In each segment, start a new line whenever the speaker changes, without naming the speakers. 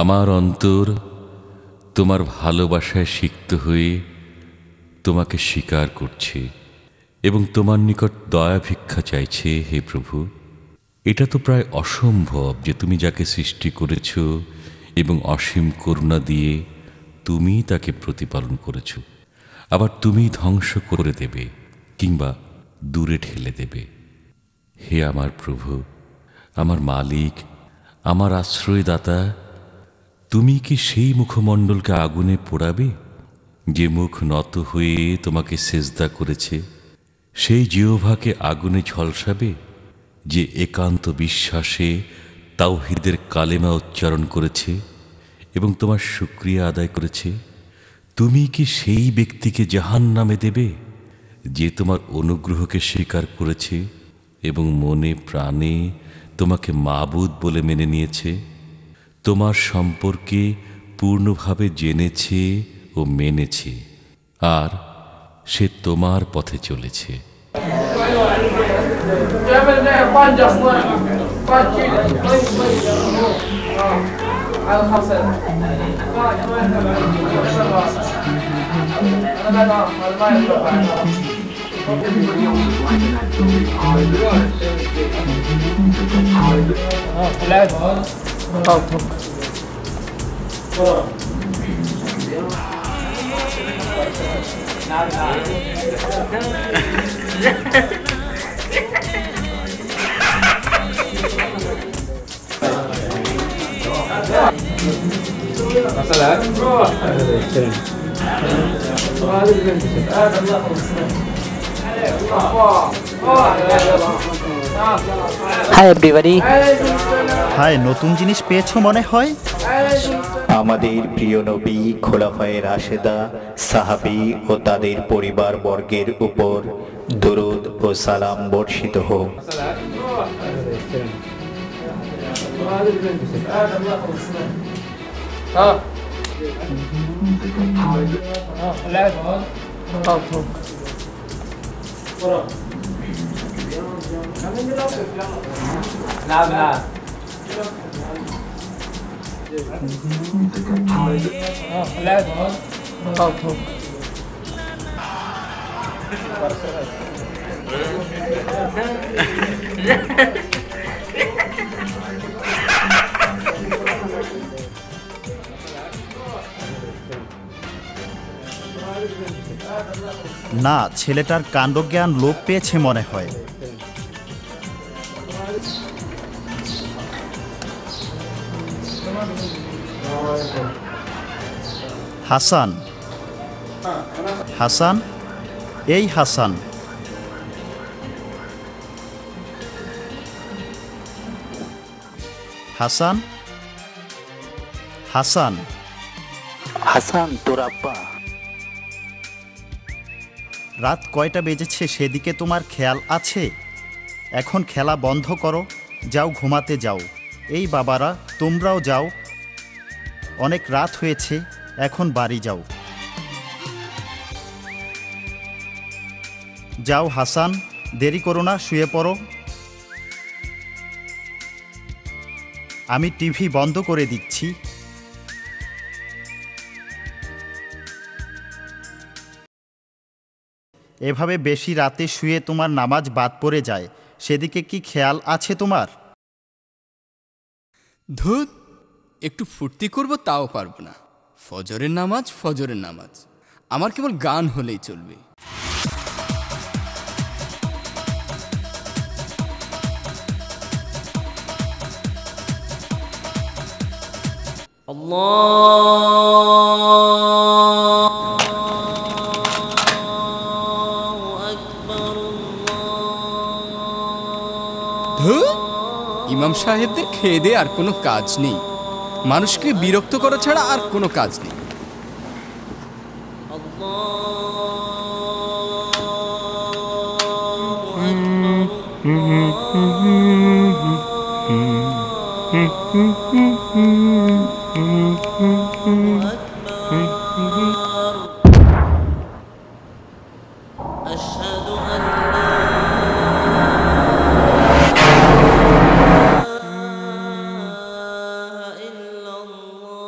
আমার অন্তর তোমার ভালোবাসায় সিক্ত হয়ে তোমাকে স্বীকার করছে এবং তোমার নিকট দয়া ভিক্ষা চাইছে। হে প্রভু, এটা তো প্রায় অসম্ভব যে তুমি যাকে সৃষ্টি করেছ এবং অসীম করুণা দিয়ে তুমি তাকে প্রতিপালন করেছ, আবার তুমি ধ্বংস করে দেবে কিংবা দূরে ঠেলে দেবে। হে আমার প্রভু, আমার মালিক, আমার আশ্রয়দাতা, তুমি কি সেই মুখমণ্ডলকে আগুনে পোড়াবে যে মুখ নত হয়ে তোমাকে সেজদা করেছে? সেই জিহ্বাকে আগুনে ঝলসাবে যে একান্ত বিশ্বাসে তাওহীদের কালেমা উচ্চারণ করেছে এবং তোমার শুকরিয়া আদায় করেছে? তুমি কি সেই ব্যক্তিকে জাহান্নামে দেবে যে তোমার অনুগ্রহকে স্বীকার করেছে এবং মনে প্রাণে তোমাকে মাবুদ বলে মেনে নিয়েছে, তোমার সম্পর্কে পূর্ণভাবে জেনেছে ও মেনেছে, আর সে তোমার পথে চলেছে?
Hi everybody.
হাই, নতুন জিনিস পেয়েছো মনে হয়।
আমাদের প্রিয় নবী, খোলাফায়ে রাশেদা, সাহাবী ও তাদের পরিবার বর্গের উপর দরুদ ও সালাম বর্ষিত হোক।
না, ছেলেটার কাণ্ডজ্ঞান লোপ পেয়েছে মনে হয়। হাসান, হাসান, এই হাসান, হাসান, হাসান,
হাসান, তোর আব্বা।
রাত কয়টা বেজেছে সেদিকে তোমার খেয়াল আছে? এখন খেলা বন্ধ করো, যাও ঘুমাতে যাও। এই বাবারা, তোমরাও যাও, অনেক রাত হয়েছে, এখন বাড়ি যাও। যাও হাসান, দেরি করো না, শুয়ে পড়ো। আমি টিভি বন্ধ করে দিচ্ছি। এভাবে বেশি রাতে শুয়ে তোমার নামাজ বাদ পড়ে যায়, সেদিকে কি খেয়াল আছে তোমার?
ধুত, একটু ফুর্তি করব তাও পারবো না। ফজরের নামাজ, ফজরের নামাজ, আমার কেবল গান হলেই চলবে। ইমাম সাহেবদের খেয়ে দিয়ে আর কোনো কাজ নেই, মানুষকে বিরক্ত করা ছাড়া আর কোনো কাজ নেই।
أشهد أن لا إله إلا الله.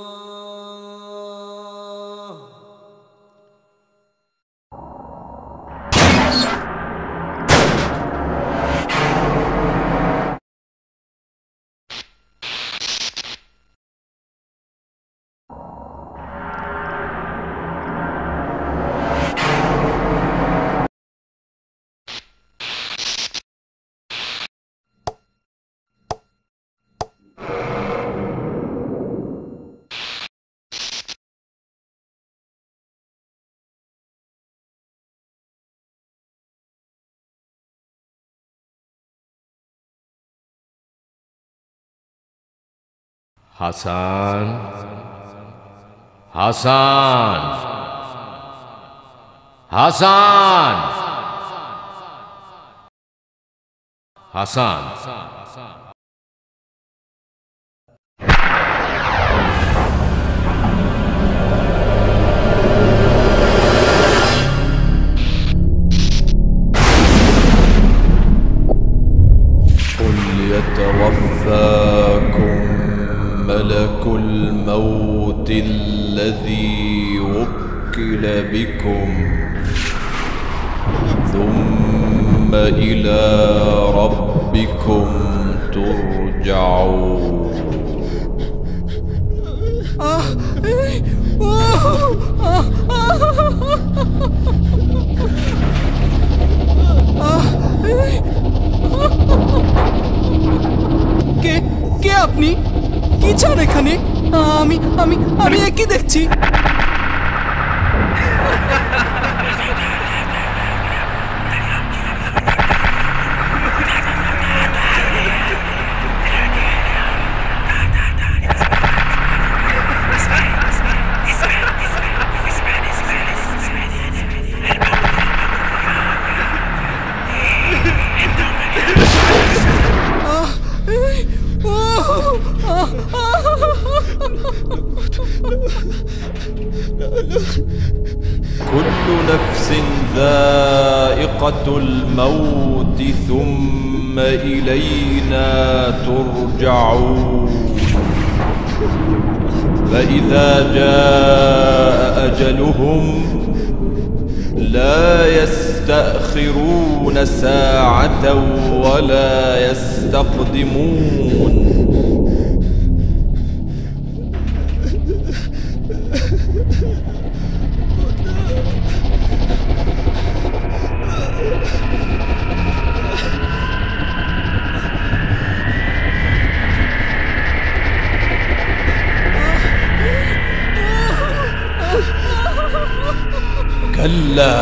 হাসান, হাসান, হাসান, হাসান।
قل يتوفاكم ملك الموت الذي وكل بكم ثم إلى ربكم ترجعون.
কে কে আপনি? কি চান এখানে? আমি আমি আমি একই দেখছি।
كل نفس ذائقة الموت ثم إلينا ترجعون. فإذا جاء أجلهم لا يستأخرون ساعة ولا يستقدمون. كلا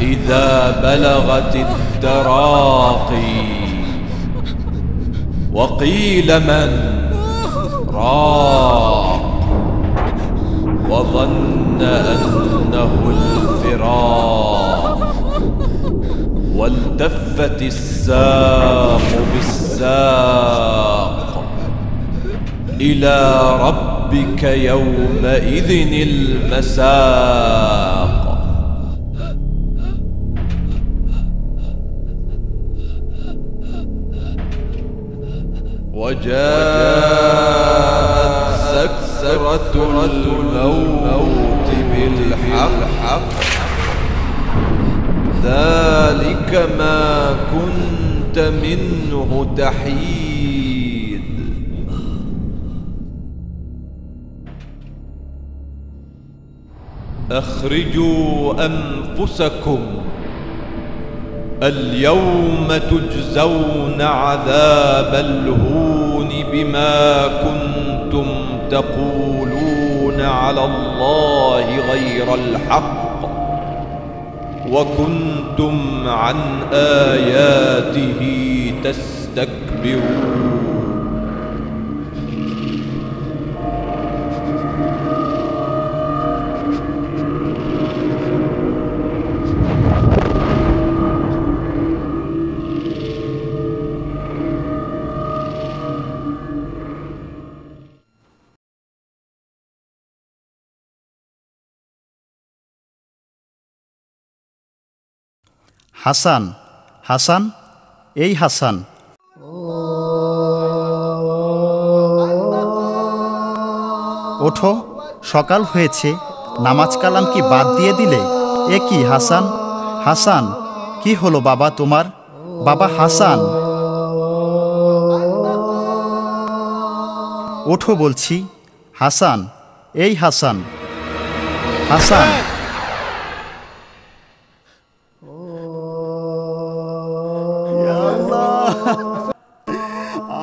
إذا بلغت التراقي وقيل من راق وظن أنه الفراق والتفت الساق بالساق إلى ربك يومئذ المساق. وجاءت سكرة الموت بالحق ذلك ما كنت منه تحيد. أخرجوا أنفسكم اليوم تجزون عذاب الهون بما كنتم تقولون على الله غير الحق وكنتم عن آياته تستكبرون.
হাসান, হাসান, এই হাসান। ওঠো, সকাল হয়েছে, নামাজ কালাম কি বাদ দিয়ে দিলে? এ কি হাসান, হাসান, কি হলো বাবা তোমার? বাবা হাসান, ওঠো বলছি। হাসান, এই হাসান, হাসান।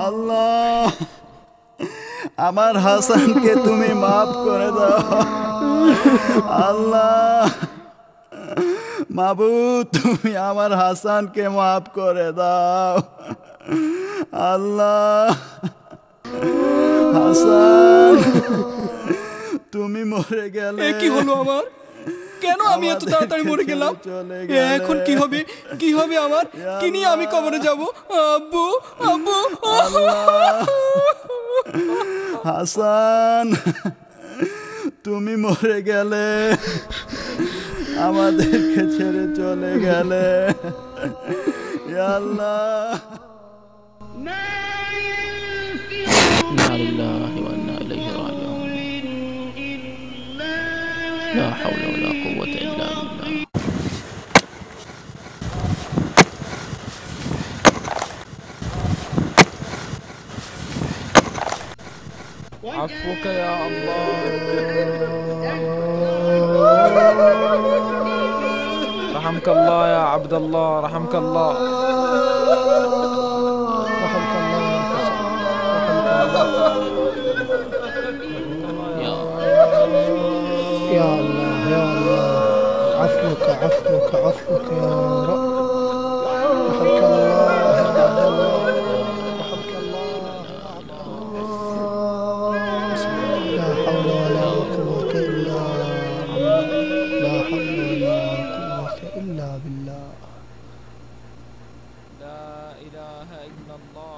আল্লাহ, আমার হাসানকে তুমি মাফ করে দাও। আল্লাহ, মাবুদ, তুমি আমার হাসানকে মাফ করে দাও। আল্লাহ, হাসান, তুমি মরে গেলে।
কি হলো আমার? কেন আমি এত তাড়াতাড়ি মরে গেলাম? এখন কি হবে? কি হবে আমার? কি নিয়ে আমি কবরে যাব? আব্বু, আব্বু।
হাসান, তুমি মরে গেলে, আমাদেরকে ছেড়ে চলে গেলে। ইয়া আল্লাহ।
إنا لله وإنا إليه راجعون لا حول ولا قوة إلا بالله عفوك يا الله رحمك الله يا عبد الله رحمك الله رحمك الله يا حسن
يا الله يا الله عفوك عفوك عفوك يا رب رحمك الله يا عبد الله رحمك الله لا حول ولا قوة إلا بالله لا حول ولا قوة إلا بالله
لا إله إلا الله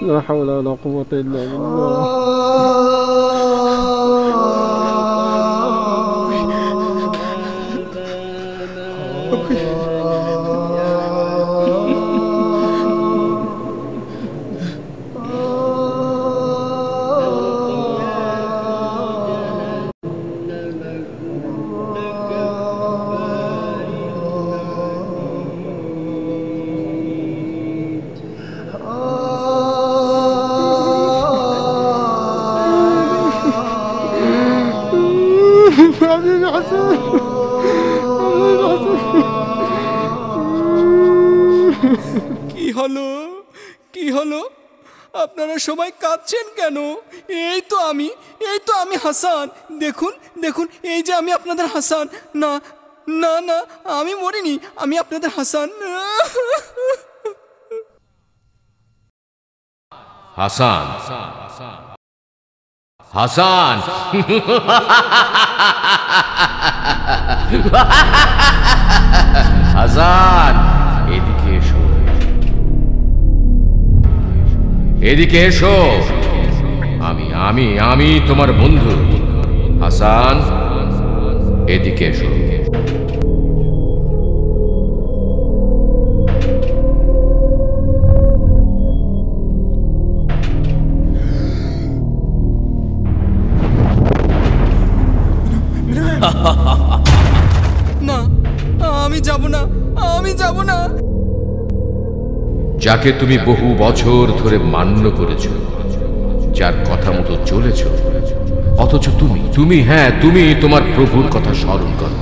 لا حول ولا قوة إلا بالله حبيبي حسن حبيبي حسن
কি হলো? কি হলো? আপনারা সবাই কাঁদছেন কেন? এই তো আমি হাসান। দেখুন, দেখুন, এই যে আমি আপনাদের হাসান। না না না, আমি মরিনি, আমি আপনাদের হাসান।
হাসান, হাসান, হাসান, এদিকে এসো, এদিকে এসো। আমি তোমার বন্ধু হাসান, এদিকে এসো।
না, আমি যাব না, আমি যাব না।
যাকে তুমি বহু বছর ধরে মান্য করেছ, যার কথা মতো চলেছ, অথচ তুমি তোমার প্রভুর কথা স্মরণ করো।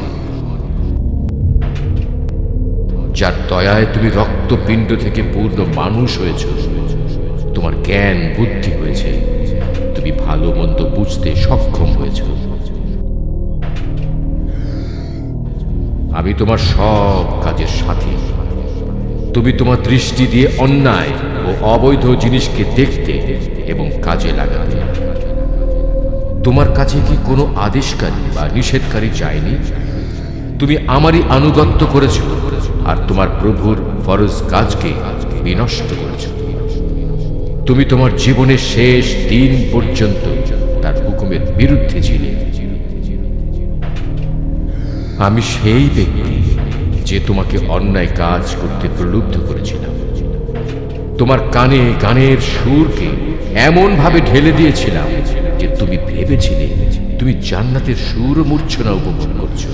যার দয়ায় তুমি রক্তপিণ্ড থেকে পূর্ণ মানুষ হয়েছ, তোমার জ্ঞান বুদ্ধি হয়েছে, তুমি ভালো মন্দ বুঝতে সক্ষম হয়েছ। আমি তোমার সব কাজের সাথী। তুমি তোমার দৃষ্টি দিয়ে অন্যায় ও অবৈধ জিনিসকে দেখতে এবং কাজে লাগাতে। তোমার কাছে কি কোনো আদেশকারী বা নিষেধকারী চাইনি? তুমি আমারই আনুগত্য করেছ আর তোমার প্রভুর ফরজ কাজকে বিনষ্ট করেছ। তুমি তোমার জীবনের শেষ দিন পর্যন্ত তার হুকুমের বিরুদ্ধে ছিলে। আমি সেই ব্যক্তি যে তোমাকে অন্যায় কাজ করতে প্রলুব্ধ করেছিলাম। তোমার কানে গানের সুরকে এমন ভাবে ঢেলে দিয়েছিলাম যে তুমি ভেবেছিলে তুমি জান্নাতের সুর মূর্ছনা উপভোগ করছো।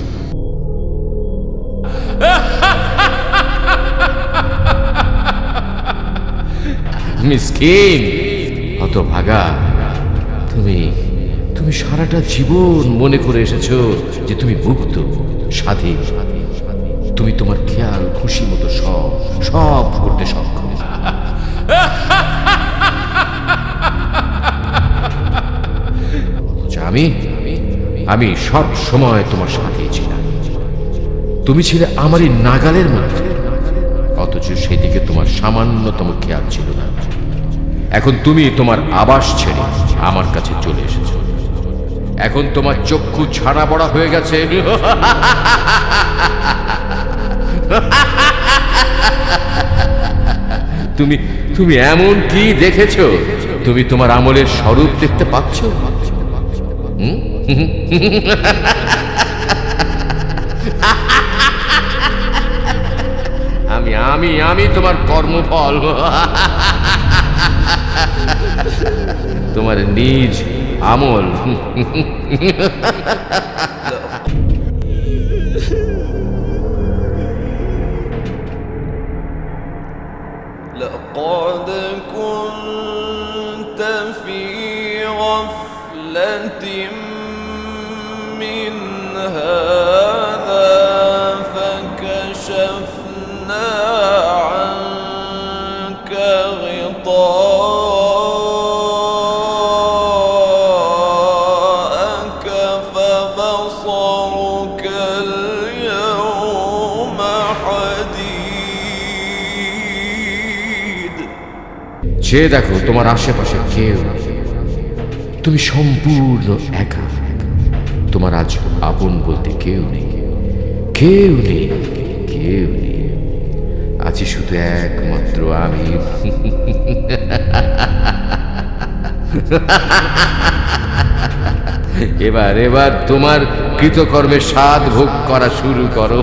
মিসকিন, হতভাগা, তুমি সারাটা জীবন মনে করে এসেছো যে তুমি মুক্ত, স্বাধীন। তুমি তোমার খেয়াল খুশি মতো সব করতে সক্ষম। আমি সব সময় তোমার সাথেই ছিলাম। তুমি ছিলে আমারই নাগালের মধ্যে, অথচ সেদিকে তোমার সামান্যতম খেয়াল ছিল না। এখন তুমি তোমার আবাস ছেড়ে আমার কাছে চলে এসেছো। এখন তোমার চক্ষু ছাড়া বড়া হয়ে গেছে। তুমি এমন কি দেখেছো? তুমি তোমার আমলের স্বরূপ দেখতে পাচ্ছ? আমি তোমার কর্মফল, তোমার নিজ আমল।
لقد كنت في غفلة من هذا فكشفنا عنك غطاءك فبصرك اليوم حديد।
সে দেখো তোমার আশেপাশে কেউ নেই। তুমি সম্পূর্ণ একা। তোমার আজ আপন বলতে কেউ নেই, কেউ নেই, কেউ নেই। আছি শুধু একমাত্র আমি। এবার তোমার কৃতকর্মের স্বাদ ভোগ করা শুরু করো।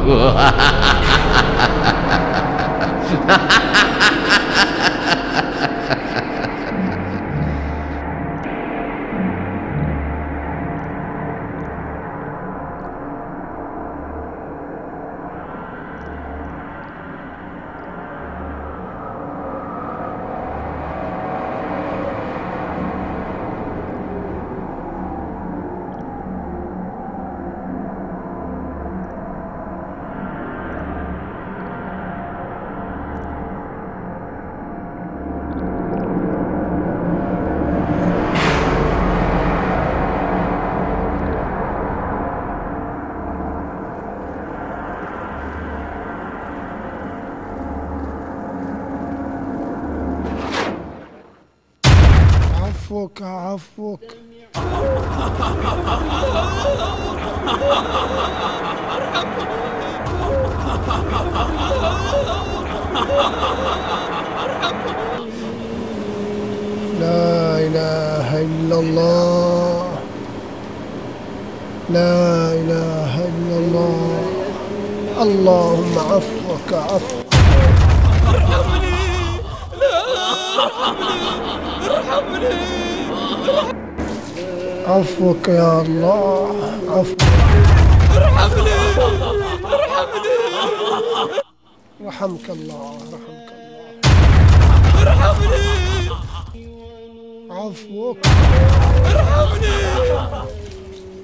عفوك لا إله إلا الله لا إله إلا الله اللهم عفوك عفوك عفوك يا الله عفوك رحمك الله عفوك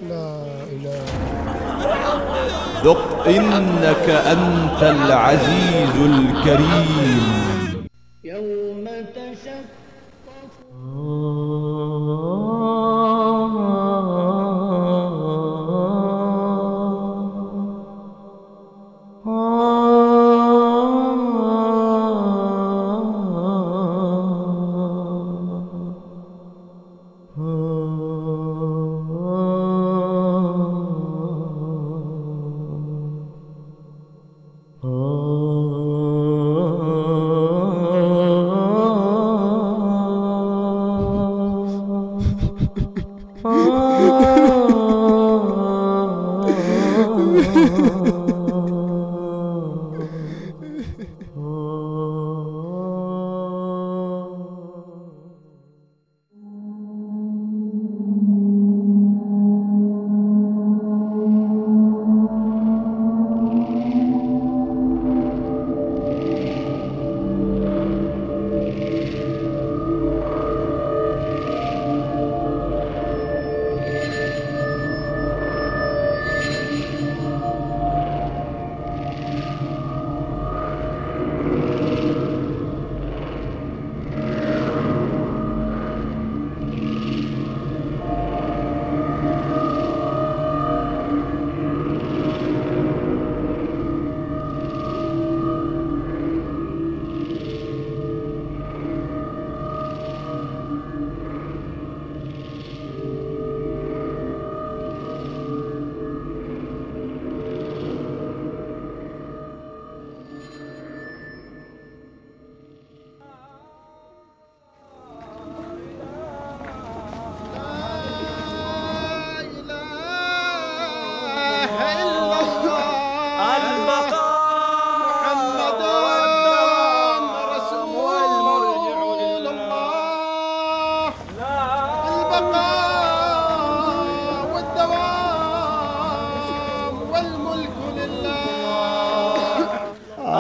لا إله
ذق إنك أنت العزيز الكريم.
يوم تشقق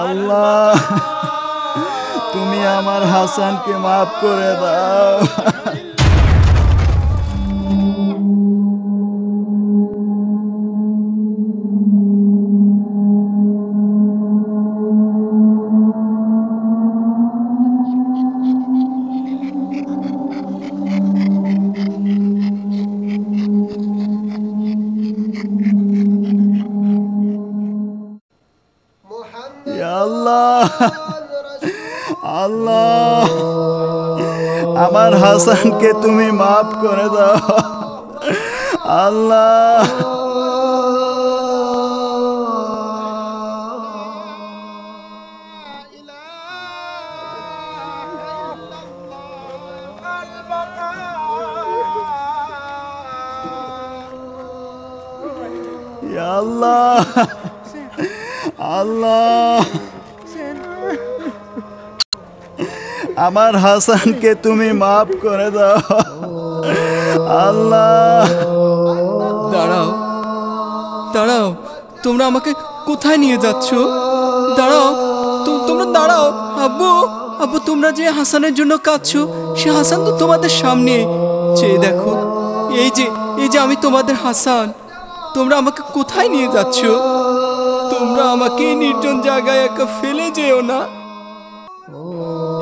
আল্লাহ, তুমি আমার হাসানকে মাফ করে দাও। আল্লাহ, আল্লাহ, আমার হাসানকে তুমি মাফ করে দাও। আল্লাহ, আল্লাহ, আল্লাহ, আমার হাসানকে তুমি মাফ করে দাও। আল্লাহ,
দাঁড়াও, দাঁড়াও, তোমরা আমাকে কোথায় নিয়ে যাচ্ছ? দাঁড়াও, তোমরা দাঁড়াও। আব্বু, আব্বু, তোমরা যে হাসানের জন্য কাঁদছো, সে হাসান তো তোমাদের সামনে। চেয়ে দেখো, এই যে আমি তোমাদের হাসান। তোমরা আমাকে কোথায় নিয়ে যাচ্ছ? তোমরা আমাকে নির্জন জায়গায় একা ফেলে যেও না।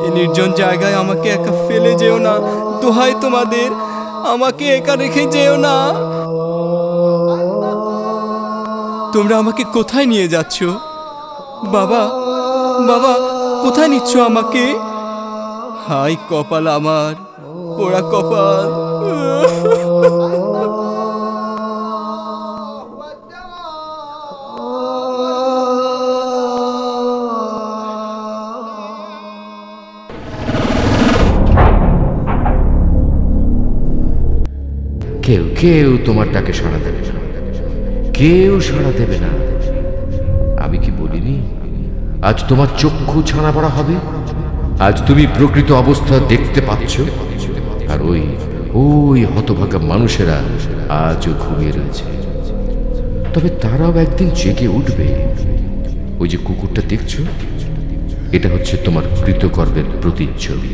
এই নির্জন জায়গায় আমাকে একা ফেলে যেও না। দোহাই তোমাদের, আমাকে একা রেখে যেও না। তোমরা আমাকে কোথায় নিয়ে যাচ্ছ? বাবা, বাবা, কোথায় নিচ্ছ আমাকে? হাই কপাল আমার, পোড়া কপাল।
কেউ তোমার ডাকে সাড়া দেবে না, কেউ সাড়া দেবে না। আমি কি বলিনি আজ তোমার চক্ষু ছানা পড়া হবে? আজ তুমি প্রকৃত অবস্থা দেখতে পাচ্ছ। আর ওই হতভাগা মানুষেরা আজও ঘুমিয়ে রয়েছে, তবে তারাও একদিন জেগে উঠবে। ওই যে কুকুরটা দেখছো, এটা হচ্ছে তোমার কৃতকর্মের প্রতিচ্ছবি।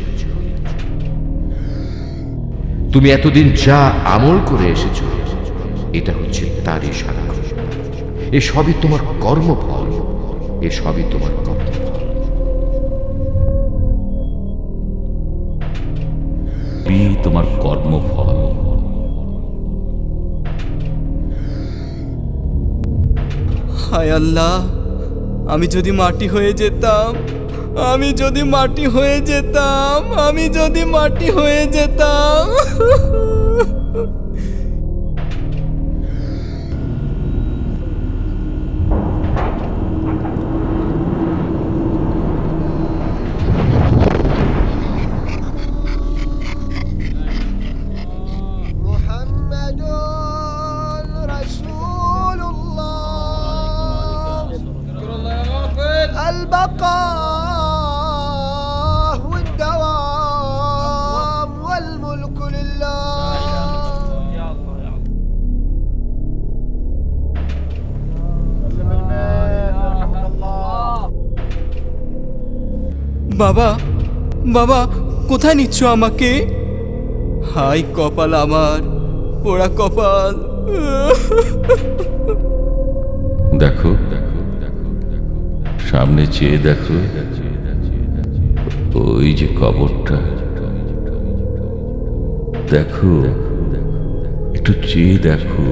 তুমি এতদিন যা আমল করে এসেছো এটা হচ্ছে তারই সাক্ষ্য। এ সবই তোমার কর্মফল, এ সবই তোমার কর্মফল।
তোমার কর্মফল।
হায় আল্লাহ, আমি যদি মাটি হয়ে যেতাম, আমি যদি মাটি হয়ে যেতাম, আমি যদি মাটি হয়ে যেতাম।
البقاء والدوام والملك لله.
বাবা, বাবা, কোথায় নিচ্ছ আমাকে? হাই কপাল আমার, পোড়া কপাল।
দেখো, সামনে চেয়ে দেখো, ওই যে কবরটা, দেখো, একটু চেয়ে দেখো,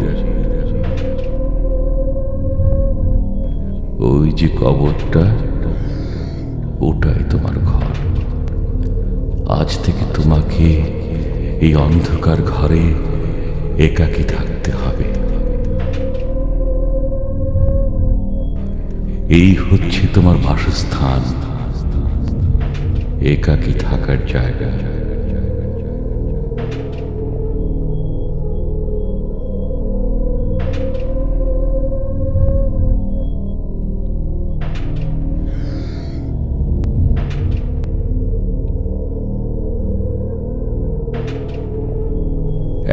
ওই যে কবরটা, ওটাই তোমার ঘর। আজ থেকে তোমাকে এই অন্ধকার ঘরে একাকী থাকতে হবে। এই হচ্ছে তোমার বাসস্থান, একাকী থাকার জায়গা।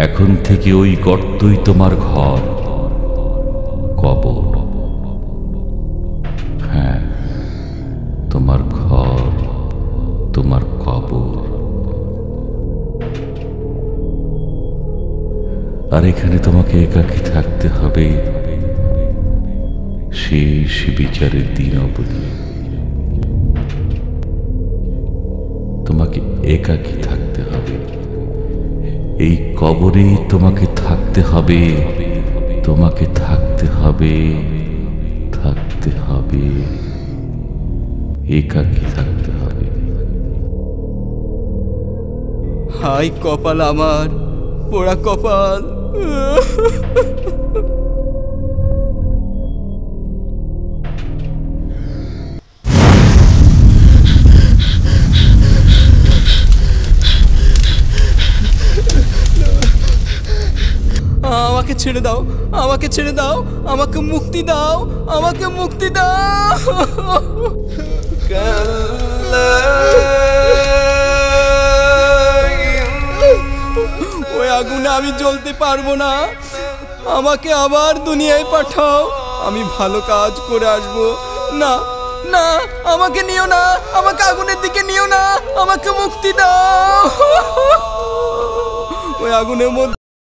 এখন থেকে ওই গর্তই তোমার ঘর, কবর। হ্যাঁ, তোমার ঘর, তোমার কবর। আর এখানে তোমাকে একাকী থাকতে হবে শেষ বিচারের দিন অবধি। তোমাকে একাকী থাকতে হবে, এই কবরেই তোমাকে থাকতে হবে, তোমাকে থাকতে হবে, থাকতে হবে, একাকী থাকতে হবে।
হাই কপাল আমার, পোড়া কপাল। আমাকে ছেড়ে দাও, আমাকে ছেড়ে দাও, আমাকে মুক্তি দাও, আমাকে মুক্তি দাও। ওই আগুনে আমি জ্বলতে পারবো না, আমাকে আবার দুনিয়ায় পাঠাও, আমি ভালো কাজ করে আসবো। না না, আমাকে নিও না, আমাকে আগুনের দিকে নিও না, আমাকে মুক্তি দাও। ওই আগুনের মধ্যে